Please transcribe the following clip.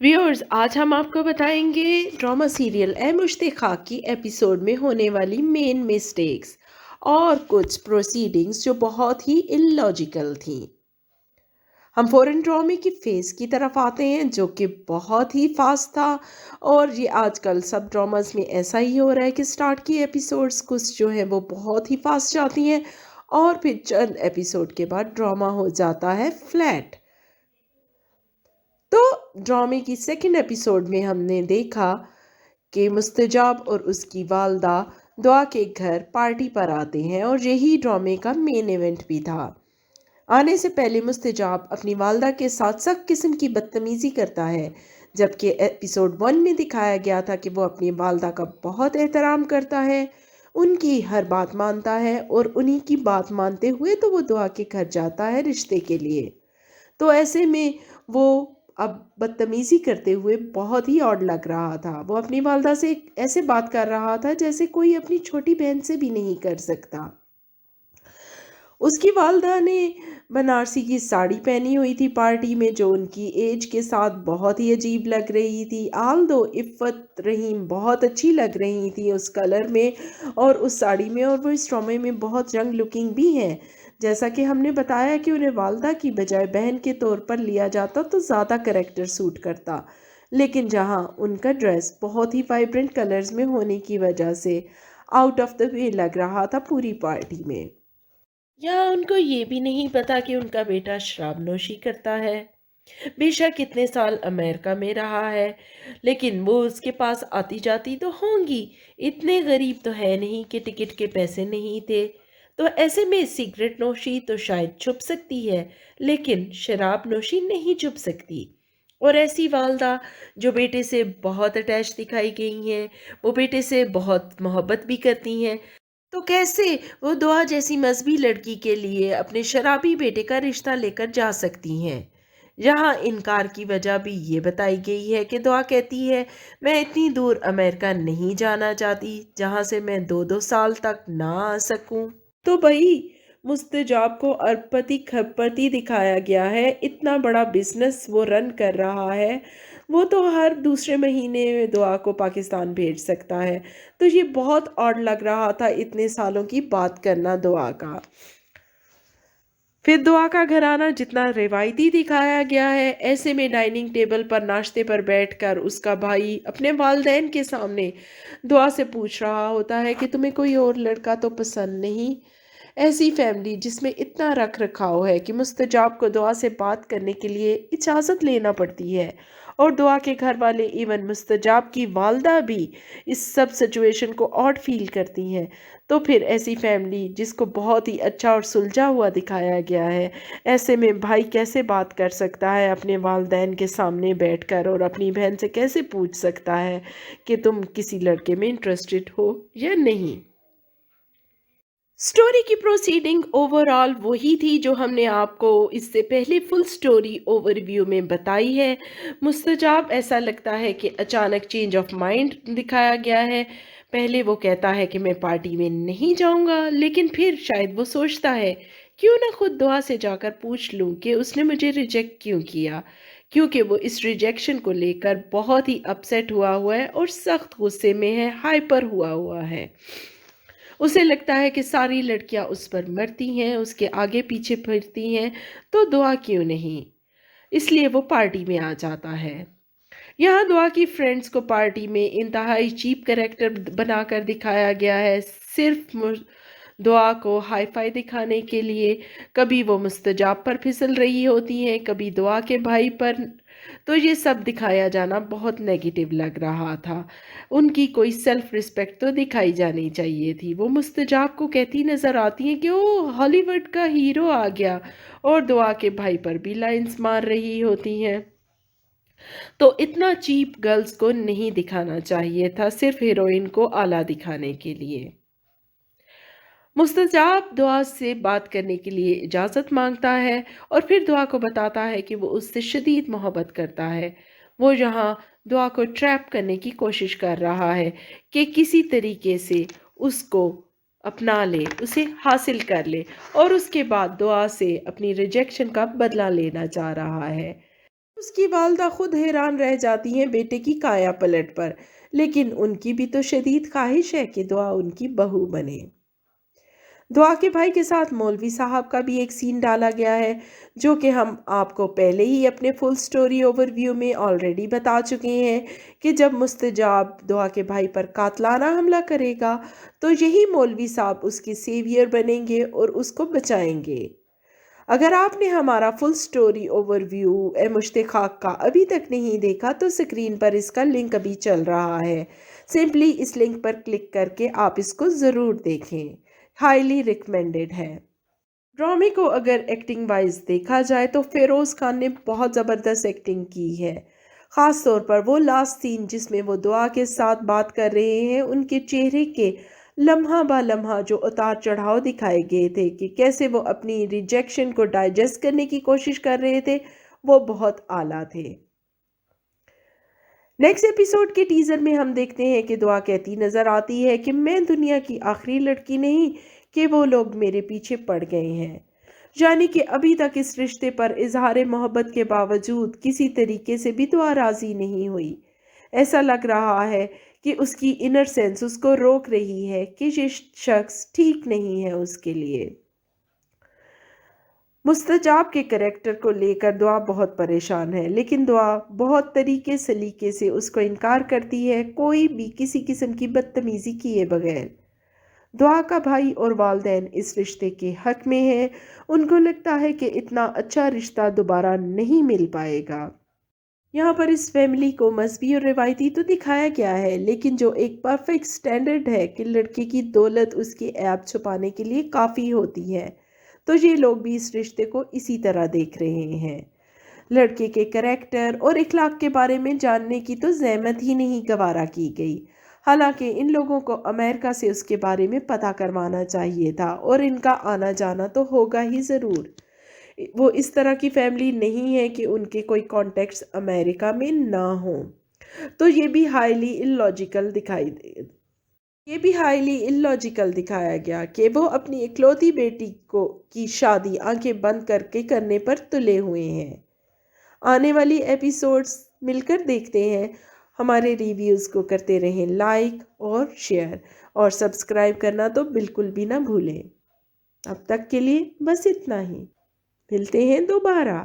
Viewers, आज हम आपको बताएंगे ड्रामा सीरियल ए मुश्ताक की एपिसोड में होने वाली मेन मिस्टेक्स और कुछ प्रोसीडिंग्स जो बहुत ही इलॉजिकल थी। हम फॉरेन ड्रामे की फेस की तरफ आते हैं जो कि बहुत ही फास्ट था। और ये आजकल सब ड्रामास में ऐसा ही हो रहा है कि स्टार्ट की एपिसोड्स कुछ जो है वो बहुत ही फास्ट जाती हैं और फिर चंद एपिसोड के बाद ड्रामा हो जाता है फ्लैट। तो ड्रामे की सेकंड एपिसोड में हमने देखा कि मुस्तजाब और उसकी वालदा दुआ के घर पार्टी पर आते हैं और यही ड्रामे का मेन इवेंट भी था। आने से पहले मुस्तजाब अपनी वालदा के साथ सख्त किस्म की बदतमीज़ी करता है, जबकि एपिसोड 1 में दिखाया गया था कि वो अपनी वालदा का बहुत एहतराम करता है, उनकी हर बात मानता है और उन्हीं की बात मानते हुए तो वो दुआ के घर जाता है रिश्ते के लिए। तो ऐसे में वो अब बदतमीज़ी करते हुए बहुत ही ऑड लग रहा था। वो अपनी वालदा से ऐसे बात कर रहा था जैसे कोई अपनी छोटी बहन से भी नहीं कर सकता। उसकी वालदा ने बनारसी की साड़ी पहनी हुई थी पार्टी में, जो उनकी एज के साथ बहुत ही अजीब लग रही थी। आल दो इफ़्फ़त रहीम बहुत अच्छी लग रही थी उस कलर में और उस साड़ी में, और वो इस ड्रामे में बहुत यंग लुकिंग भी हैं। जैसा कि हमने बताया कि उन्हें वालदा की बजाय बहन के तौर पर लिया जाता तो ज़्यादा करेक्टर सूट करता, लेकिन जहाँ उनका ड्रेस बहुत ही वाइब्रेंट कलर्स में होने की वजह से आउट ऑफ द वे लग रहा था पूरी पार्टी में। या उनको ये भी नहीं पता कि उनका बेटा शराब नोशी करता है। बेशक इतने साल अमेरिका में रहा है, लेकिन वो उसके पास आती जाती तो होंगी। इतने गरीब तो है नहीं कि टिकट के पैसे नहीं थे। तो ऐसे में सिगरेट नोशी तो शायद छुप सकती है, लेकिन शराब नोशी नहीं छुप सकती। और ऐसी वालदा जो बेटे से बहुत अटैच दिखाई गई हैं, वो बेटे से बहुत मोहब्बत भी करती हैं, तो कैसे वो दुआ जैसी मजहबी लड़की के लिए अपने शराबी बेटे का रिश्ता लेकर जा सकती हैं। यहाँ इनकार की वजह भी ये बताई गई है कि दुआ कहती है, मैं इतनी दूर अमेरिका नहीं जाना चाहती जहाँ से मैं 2-2 साल तक ना आ सकूं। तो भाई, मुस्तजाब को अरबपति खरबपति दिखाया गया है, इतना बड़ा बिजनेस वो रन कर रहा है। वो तो हर दूसरे महीने में दुआ को पाकिस्तान भेज सकता है। तो ये बहुत ऑड लग रहा था इतने सालों की बात करना दुआ का। फिर दुआ का घराना जितना रिवायती दिखाया गया है, ऐसे में डाइनिंग टेबल पर नाश्ते पर बैठकर उसका भाई अपने वालदैन के सामने दुआ से पूछ रहा होता है कि तुम्हें कोई और लड़का तो पसंद नहीं। ऐसी फैमिली जिसमें इतना रख रखाव है कि मुस्तजाब को दुआ से बात करने के लिए इजाज़त लेना पड़ती है, और दुआ के घर वाले इवन मुस्तजाब की वालदा भी इस सब सिचुएशन को ऑड फील करती हैं। तो फिर ऐसी फैमिली जिसको बहुत ही अच्छा और सुलझा हुआ दिखाया गया है, ऐसे में भाई कैसे बात कर सकता है अपने वालदैन के सामने बैठकर, और अपनी बहन से कैसे पूछ सकता है कि तुम किसी लड़के में इंटरेस्टेड हो या नहीं। स्टोरी की प्रोसीडिंग ओवरऑल वही थी जो हमने आपको इससे पहले फुल स्टोरी ओवरव्यू में बताई है। मुस्तजाब ऐसा लगता है कि अचानक चेंज ऑफ माइंड दिखाया गया है। पहले वो कहता है कि मैं पार्टी में नहीं जाऊंगा, लेकिन फिर शायद वो सोचता है क्यों ना खुद दुआ से जाकर पूछ लूं कि उसने मुझे रिजेक्ट क्यों किया, क्योंकि वो इस रिजेक्शन को लेकर बहुत ही अपसेट हुआ है और सख्त गुस्से में है, हाइपर हुआ है। उसे लगता है कि सारी लड़कियां उस पर मरती हैं, उसके आगे पीछे फिरती हैं, तो दुआ क्यों नहीं। इसलिए वो पार्टी में आ जाता है। यहाँ दुआ की फ्रेंड्स को पार्टी में इंतहाई चीप कैरेक्टर बनाकर दिखाया गया है, सिर्फ दुआ को हाई फाई दिखाने के लिए। कभी वो मुस्तजाब पर फिसल रही होती हैं, कभी दुआ के भाई पर। तो ये सब दिखाया जाना बहुत नेगेटिव लग रहा था। उनकी कोई सेल्फ रिस्पेक्ट तो दिखाई जानी चाहिए थी। वो मुस्तजाब को कहती नजर आती हैं कि ओ हॉलीवुड का हीरो आ गया, और दुआ के भाई पर भी लाइंस मार रही होती हैं। तो इतना चीप गर्ल्स को नहीं दिखाना चाहिए था, सिर्फ हीरोइन को आला दिखाने के लिए। मुस्तजाब दुआ से बात करने के लिए इजाज़त मांगता है और फिर दुआ को बताता है कि वो उससे शदीद मोहब्बत करता है। वो यहाँ दुआ को ट्रैप करने की कोशिश कर रहा है कि किसी तरीके से उसको अपना ले, उसे हासिल कर ले, और उसके बाद दुआ से अपनी रिजेक्शन का बदला लेना चाह रहा है। اس کی والدہ خود حیران رہ جاتی ہیں بیٹے کی کایا پلٹ پر، لیکن ان کی بھی تو شدید خواہش ہے کہ دعا ان کی بہو بنے۔ دعا کے بھائی کے ساتھ مولوی صاحب کا بھی ایک سین ڈالا گیا ہے، جو کہ ہم آپ کو پہلے ہی اپنے فل سٹوری اوور ویو میں آلریڈی بتا چکے ہیں کہ جب مستجاب دعا کے بھائی پر قاتلانہ حملہ کرے گا تو یہی مولوی صاحب اس کے سیویئر بنیں گے اور اس کو بچائیں گے۔ اگر آپ نے ہمارا فل سٹوری اوور ویو اے مشتاق کا ابھی تک نہیں دیکھا تو سکرین پر اس کا لنک ابھی چل رہا ہے، سمپلی اس لنک پر کلک کر کے آپ اس کو ضرور دیکھیں، ہائیلی ریکمینڈڈ ہے۔ ڈرامے کو اگر ایکٹنگ وائز دیکھا جائے تو فیروز خان نے بہت زبردست ایکٹنگ کی ہے، خاص طور پر وہ لاسٹ سین جس میں وہ دعا کے ساتھ بات کر رہے ہیں، ان کے چہرے کے لمحہ با لمحہ جو اتار چڑھاؤ دکھائے گئے تھے کہ کیسے وہ اپنی ریجیکشن کو ڈائجسٹ کرنے کی کوشش کر رہے تھے، وہ بہت اعلیٰ تھے۔ نیکسٹ ایپیسوڈ کے ٹیزر میں ہم دیکھتے ہیں کہ دعا کہتی نظر آتی ہے کہ میں دنیا کی آخری لڑکی نہیں کہ وہ لوگ میرے پیچھے پڑ گئے ہیں، یعنی کہ ابھی تک اس رشتے پر اظہار محبت کے باوجود کسی طریقے سے بھی دعا راضی نہیں ہوئی۔ ایسا لگ رہا ہے کہ اس کی انر سینس اس کو روک رہی ہے کہ یہ شخص ٹھیک نہیں ہے اس کے لیے۔ مستجاب کے کریکٹر کو لے کر دعا بہت پریشان ہے، لیکن دعا بہت طریقے سلیقے سے اس کو انکار کرتی ہے، کوئی بھی کسی قسم کی بدتمیزی کیے بغیر۔ دعا کا بھائی اور والدین اس رشتے کے حق میں ہیں، ان کو لگتا ہے کہ اتنا اچھا رشتہ دوبارہ نہیں مل پائے گا۔ یہاں پر اس فیملی کو مذہبی اور روایتی تو دکھایا گیا ہے، لیکن جو ایک پرفیکٹ سٹینڈرڈ ہے کہ لڑکے کی دولت اس کی عیب چھپانے کے لیے کافی ہوتی ہے، تو یہ لوگ بھی اس رشتے کو اسی طرح دیکھ رہے ہیں۔ لڑکے کے کریکٹر اور اخلاق کے بارے میں جاننے کی تو زحمت ہی نہیں گوارا کی گئی، حالانکہ ان لوگوں کو امریکہ سے اس کے بارے میں پتہ کروانا چاہیے تھا، اور ان کا آنا جانا تو ہوگا ہی ضرور۔ وہ اس طرح کی فیملی نہیں ہے کہ ان کے کوئی کانٹیکٹس امریکہ میں نہ ہوں، تو یہ بھی ہائیلی اللاجیکل دکھایا گیا کہ وہ اپنی اکلوتی بیٹی کی شادی آنکھیں بند کر کے کرنے پر تلے ہوئے ہیں۔ آنے والی ایپیسوڈز مل کر دیکھتے ہیں۔ ہمارے ریویوز کو کرتے رہیں لائک اور شیئر، اور سبسکرائب کرنا تو بالکل بھی نہ بھولیں۔ اب تک کے لیے بس اتنا ہی، ملتے ہیں دوبارہ۔